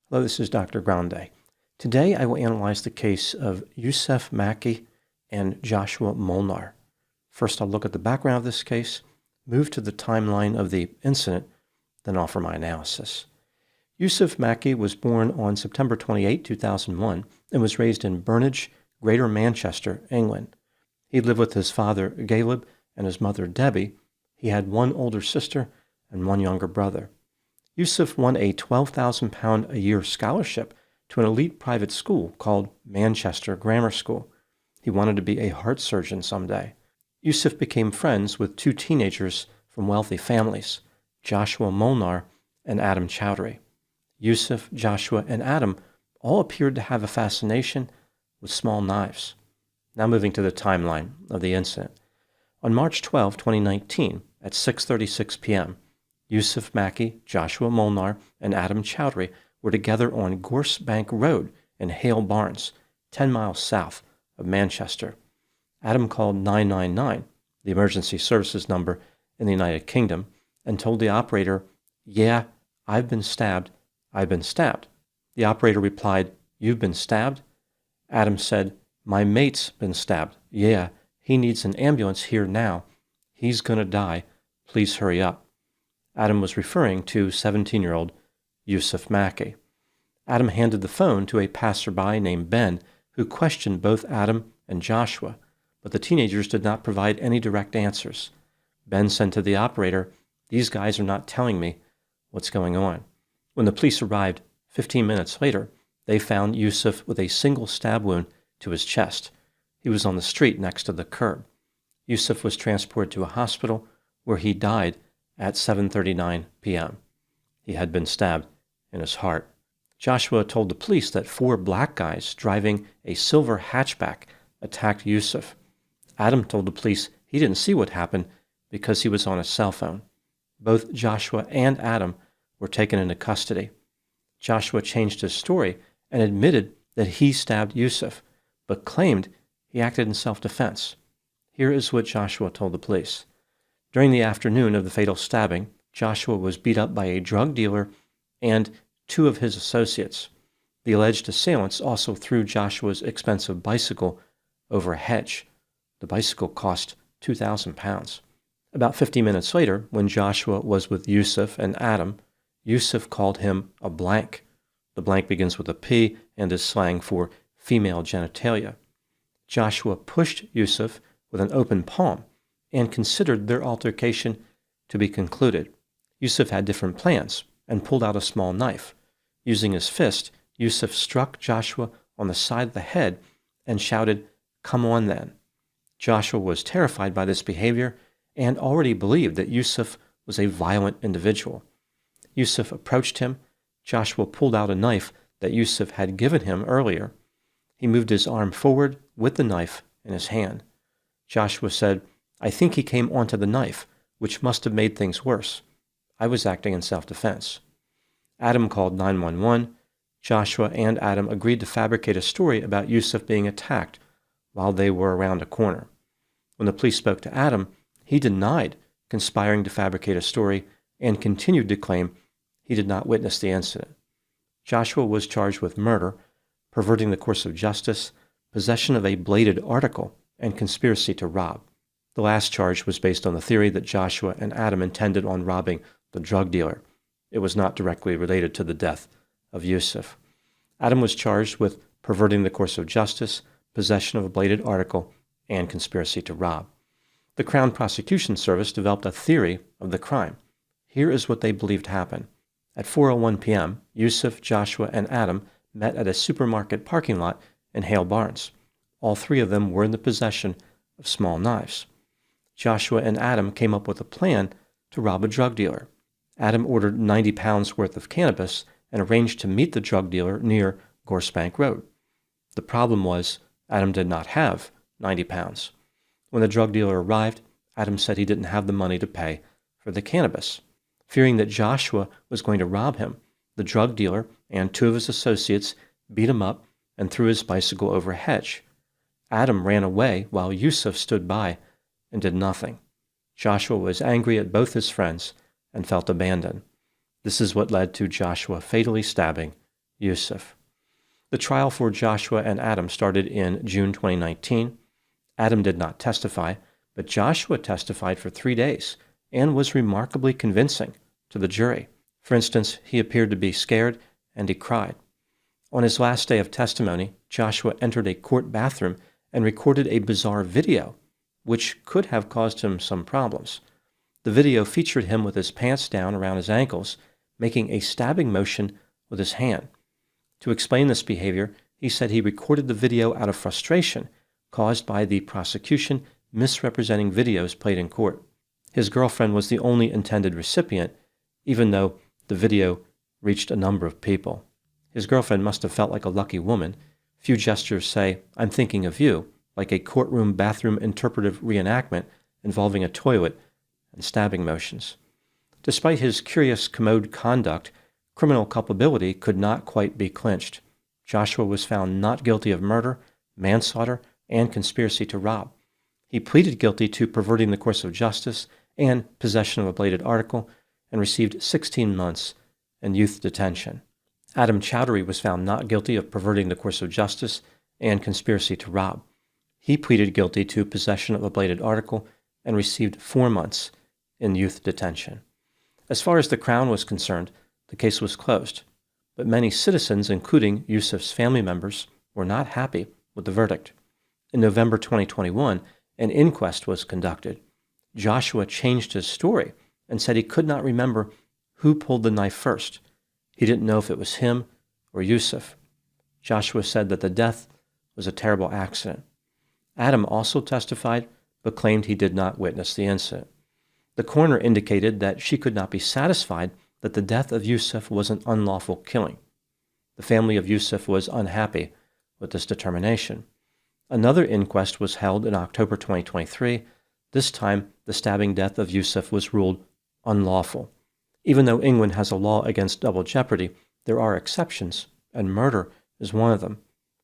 Hello, this is Dr. Grande. Today I will analyze the case of Yousef Makki and Joshua Molnar. First, I'll look at the background of this case, move to the timeline of the incident, then offer my analysis. Yousef Makki was born on September 28, 2001, and was raised in Burnage, Greater Manchester, England. He lived with his father, Caleb, and his mother, Debbie. He had one older sister and one younger brother. Yousef won a £12,000 a year scholarship to an elite private school called Manchester Grammar School. He wanted to be a heart surgeon someday. Yousef became friends with two teenagers from wealthy families, Joshua Molnar and Adam Chowdhury. Yousef, Joshua, and Adam all appeared to have a fascination with small knives. Now moving to the timeline of the incident. On March 12, 2019, at 6:36 p.m., Yousef Makki, Joshua Molnar, and Adam Chowdhury were together on Gorse Bank Road in Hale Barnes, 10 miles south of Manchester. Adam called 999, the emergency services number in the United Kingdom, and told the operator, "Yeah, I've been stabbed. I've been stabbed." The operator replied, "You've been stabbed?" Adam said, "My mate's been stabbed. Yeah, he needs an ambulance here now. He's gonna die. Please hurry up." Adam was referring to 17-year-old Yousef Makki. Adam handed the phone to a passerby named Ben, who questioned both Adam and Joshua, but the teenagers did not provide any direct answers. Ben said to the operator, "These guys are not telling me what's going on." When the police arrived 15 minutes later, they found Yousef with a single stab wound to his chest. He was on the street next to the curb. Yousef was transported to a hospital where he died at 7:39 p.m. He had been stabbed in his heart. Joshua told the police that 4 black guys driving a silver hatchback attacked Yousef. Adam told the police he didn't see what happened because he was on his cell phone. Both Joshua and Adam were taken into custody. Joshua changed his story and admitted that he stabbed Yousef, but claimed he acted in self-defense. Here is what Joshua told the police. During the afternoon of the fatal stabbing, Joshua was beat up by a drug dealer and 2 of his associates. The alleged assailants also threw Joshua's expensive bicycle over a hedge. The bicycle cost £2,000. About 50 minutes later, when Joshua was with Yousef and Adam, Yousef called him a blank. The blank begins with a P and is slang for female genitalia. Joshua pushed Yousef with an open palm and considered their altercation to be concluded. Yousef had different plans and pulled out a small knife. Using his fist, Yousef struck Joshua on the side of the head and shouted, "Come on then." Joshua was terrified by this behavior and already believed that Yousef was a violent individual. Yousef approached him. Joshua pulled out a knife that Yousef had given him earlier. He moved his arm forward with the knife in his hand. Joshua said, "I think he came onto the knife, which must have made things worse. I was acting in self-defense." Adam called 911. Joshua and Adam agreed to fabricate a story about Yousef being attacked while they were around a corner. When the police spoke to Adam, he denied conspiring to fabricate a story and continued to claim he did not witness the incident. Joshua was charged with murder, perverting the course of justice, possession of a bladed article, and conspiracy to rob. The last charge was based on the theory that Joshua and Adam intended on robbing the drug dealer. It was not directly related to the death of Yousef. Adam was charged with perverting the course of justice, possession of a bladed article, and conspiracy to rob. The Crown Prosecution Service developed a theory of the crime. Here is what they believed happened. At 4:01 p.m., Yousef, Joshua, and Adam met at a supermarket parking lot in Hale Barnes. All 3 of them were in the possession of small knives. Joshua and Adam came up with a plan to rob a drug dealer. Adam ordered 90 pounds worth of cannabis and arranged to meet the drug dealer near Gorse Bank Road. The problem was Adam did not have 90 pounds. When the drug dealer arrived, Adam said he didn't have the money to pay for the cannabis. Fearing that Joshua was going to rob him, the drug dealer and 2 of his associates beat him up and threw his bicycle over a hedge. Adam ran away while Yousef stood by and did nothing. Joshua was angry at both his friends and felt abandoned. This is what led to Joshua fatally stabbing Yousef. The trial for Joshua and Adam started in June 2019. Adam did not testify, but Joshua testified for 3 days and was remarkably convincing to the jury. For instance, he appeared to be scared and he cried. On his last day of testimony, Joshua entered a court bathroom and recorded a bizarre video, which could have caused him some problems. The video featured him with his pants down around his ankles, making a stabbing motion with his hand. To explain this behavior, he said he recorded the video out of frustration caused by the prosecution misrepresenting videos played in court. His girlfriend was the only intended recipient, even though the video reached a number of people. His girlfriend must have felt like a lucky woman. Few gestures say, "I'm thinking of you," like a courtroom bathroom interpretive reenactment involving a toilet and stabbing motions. Despite his curious commode conduct, criminal culpability could not quite be clinched. Joshua was found not guilty of murder, manslaughter, and conspiracy to rob. He pleaded guilty to perverting the course of justice and possession of a bladed article, and received 16 months in youth detention. Adam Chowdhury was found not guilty of perverting the course of justice and conspiracy to rob. He pleaded guilty to possession of a bladed article and received 4 months in youth detention. As far as the Crown was concerned, the case was closed, but many citizens, including Yousef's family members, were not happy with the verdict. In November 2021, an inquest was conducted. Joshua changed his story and said he could not remember who pulled the knife first. He didn't know if it was him or Yousef. Joshua said that the death was a terrible accident. Adam also testified, but claimed he did not witness the incident. The coroner indicated that she could not be satisfied that the death of Yousef was an unlawful killing. The family of Yousef was unhappy with this determination. Another inquest was held in October 2023. This time, the stabbing death of Yousef was ruled unlawful. Even though England has a law against double jeopardy, there are exceptions, and murder is one of them.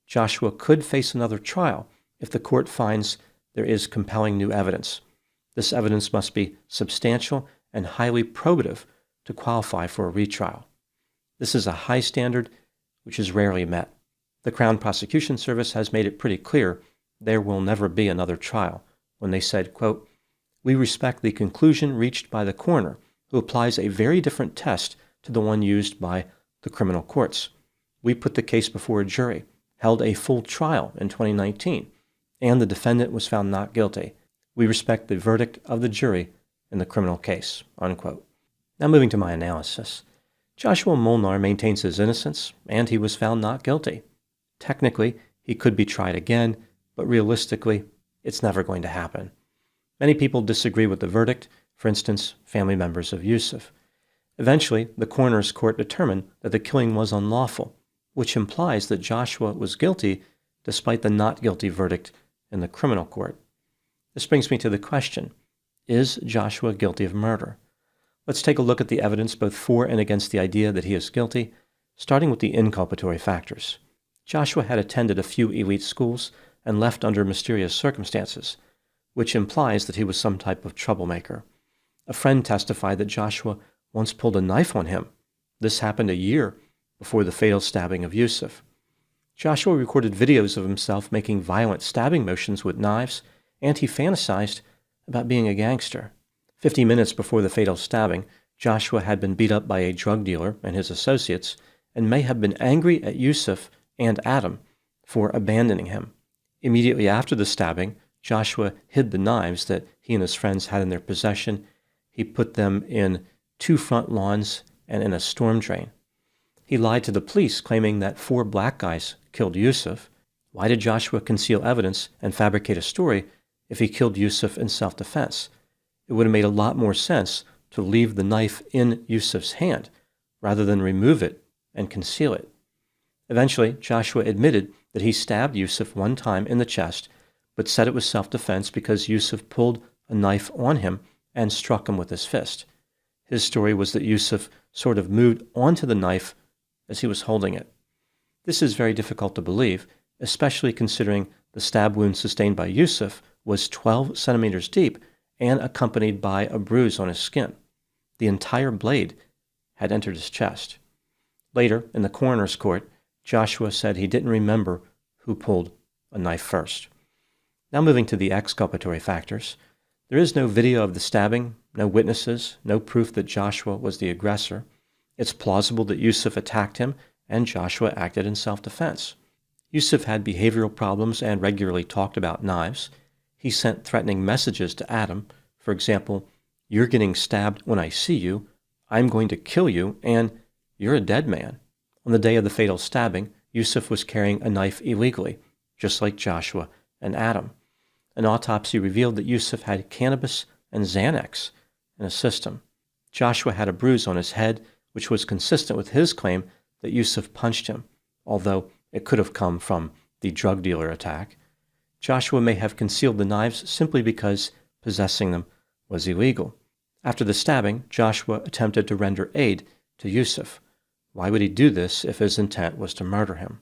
Joshua could face another trial if the court finds there is compelling new evidence. This evidence must be substantial and highly probative to qualify for a retrial. This is a high standard which is rarely met. The Crown Prosecution Service has made it pretty clear there will never be another trial when they said, quote, "We respect the conclusion reached by the coroner, who applies a very different test to the one used by the criminal courts. We put the case before a jury, held a full trial in 2019, and the defendant was found not guilty. We respect the verdict of the jury in the criminal case," unquote. Now moving to my analysis. Joshua Molnar maintains his innocence, and he was found not guilty. Technically, he could be tried again, but realistically, it's never going to happen. Many people disagree with the verdict, for instance, family members of Yousef. Eventually, the coroner's court determined that the killing was unlawful, which implies that Joshua was guilty despite the not guilty verdict in the criminal court. This brings me to the question, is Joshua guilty of murder? Let's take a look at the evidence both for and against the idea that he is guilty, starting with the inculpatory factors. Joshua had attended a few elite schools and left under mysterious circumstances, which implies that he was some type of troublemaker. A friend testified that Joshua once pulled a knife on him. This happened a year before the fatal stabbing of Yousef. Joshua recorded videos of himself making violent stabbing motions with knives, and he fantasized about being a gangster. 50 minutes before the fatal stabbing, Joshua had been beat up by a drug dealer and his associates, and may have been angry at Yousef and Adam for abandoning him. Immediately after the stabbing, Joshua hid the knives that he and his friends had in their possession. He put them in 2 front lawns and in a storm drain. He lied to the police, claiming that 4 black guys killed Yousef. Why did Joshua conceal evidence and fabricate a story if he killed Yousef in self-defense? It would have made a lot more sense to leave the knife in Yousef's hand rather than remove it and conceal it. Eventually, Joshua admitted that he stabbed Yousef 1 time in the chest, but said it was self-defense because Yousef pulled a knife on him and struck him with his fist. His story was that Yousef sort of moved onto the knife as he was holding it. This is very difficult to believe, especially considering the stab wound sustained by Yousef was 12 centimeters deep and accompanied by a bruise on his skin. The entire blade had entered his chest. Later, in the coroner's court, Joshua said he didn't remember who pulled a knife first. Now moving to the exculpatory factors. There is no video of the stabbing, no witnesses, no proof that Joshua was the aggressor. It's plausible that Yousef attacked him and Joshua acted in self-defense. Yousef had behavioral problems and regularly talked about knives. He sent threatening messages to Adam. For example, "You're getting stabbed when I see you," "I'm going to kill you," and "You're a dead man." On the day of the fatal stabbing, Yousef was carrying a knife illegally, just like Joshua and Adam. An autopsy revealed that Yousef had cannabis and Xanax in his system. Joshua had a bruise on his head, which was consistent with his claim that Yousef punched him, although it could have come from the drug dealer attack. Joshua may have concealed the knives simply because possessing them was illegal. After the stabbing, Joshua attempted to render aid to Yousef. Why would he do this if his intent was to murder him?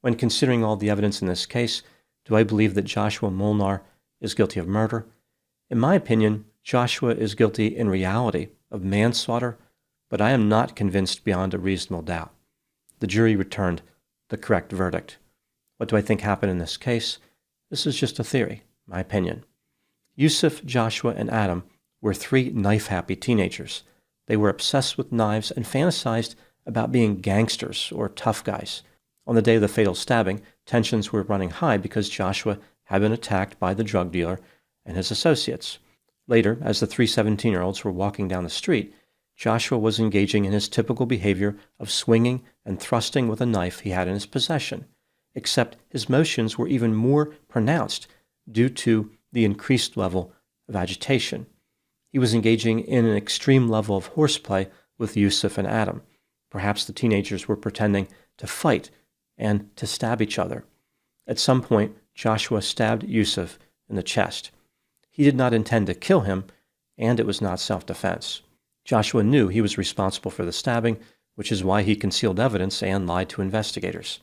When considering all the evidence in this case, do I believe that Joshua Molnar is guilty of murder? In my opinion, Joshua is guilty in reality of manslaughter, but I am not convinced beyond a reasonable doubt. The jury returned the correct verdict. What do I think happened in this case? This is just a theory, my opinion. Yousef, Joshua, and Adam were three knife-happy teenagers. They were obsessed with knives and fantasized about being gangsters or tough guys. On the day of the fatal stabbing, tensions were running high because Joshua had been attacked by the drug dealer and his associates. Later, as the three 17-year-olds were walking down the street, Joshua was engaging in his typical behavior of swinging and thrusting with a knife he had in his possession, except his motions were even more pronounced due to the increased level of agitation. He was engaging in an extreme level of horseplay with Yousef and Adam. Perhaps the teenagers were pretending to fight and to stab each other. At some point, Joshua stabbed Yousef in the chest. He did not intend to kill him, and it was not self-defense. Joshua knew he was responsible for the stabbing, which is why he concealed evidence and lied to investigators.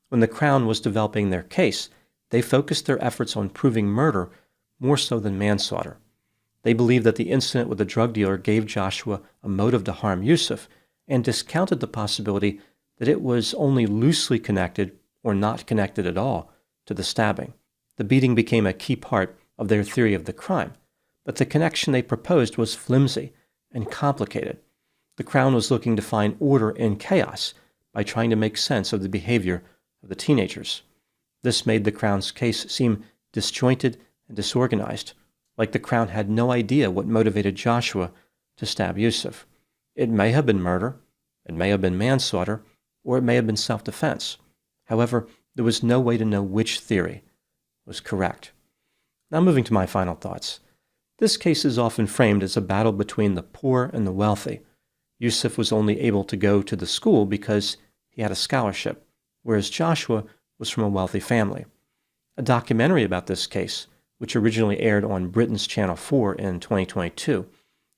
When the Crown was developing their case, they focused their efforts on proving murder more so than manslaughter. They believed that the incident with the drug dealer gave Joshua a motive to harm Yousef and discounted the possibility that it was only loosely connected or not connected at all to the stabbing. The beating became a key part of their theory of the crime, but the connection they proposed was flimsy and complicated. The Crown was looking to find order in chaos by trying to make sense of the behavior of the teenagers. This made the Crown's case seem disjointed and disorganized, like the Crown had no idea what motivated Joshua to stab Yousef. It may have been murder, it may have been manslaughter, or it may have been self-defense. However, there was no way to know which theory was correct. Now moving to my final thoughts. This case is often framed as a battle between the poor and the wealthy. Yousef was only able to go to the school because he had a scholarship, whereas Joshua was from a wealthy family. A documentary about this case, which originally aired on Britain's Channel 4 in 2022,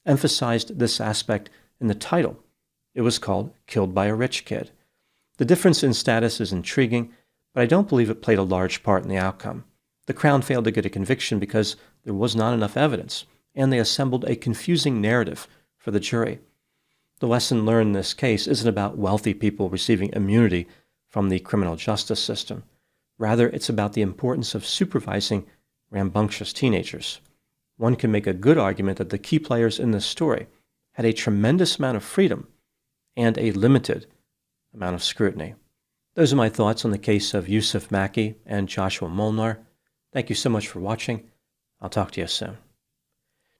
emphasized this aspect in the title. It was called Killed by a Rich Kid. The difference in status is intriguing, but I don't believe it played a large part in the outcome. The Crown failed to get a conviction because there was not enough evidence, and they assembled a confusing narrative for the jury. The lesson learned in this case isn't about wealthy people receiving immunity from the criminal justice system. Rather, it's about the importance of supervising rambunctious teenagers. One can make a good argument that the key players in this story had a tremendous amount of freedom and a limited amount of scrutiny. Those are my thoughts on the case of Yousef Makki and Joshua Molnar. Thank you so much for watching. I'll talk to you soon.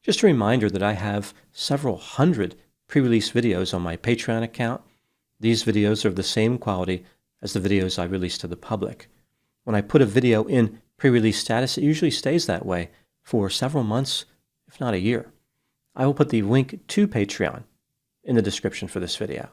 Just a reminder that I have several hundred pre-release videos on my Patreon account. These videos are of the same quality as the videos I release to the public. When I put a video in pre-release status, it usually stays that way for several months, if not a year. I will put the link to Patreon in the description for this video.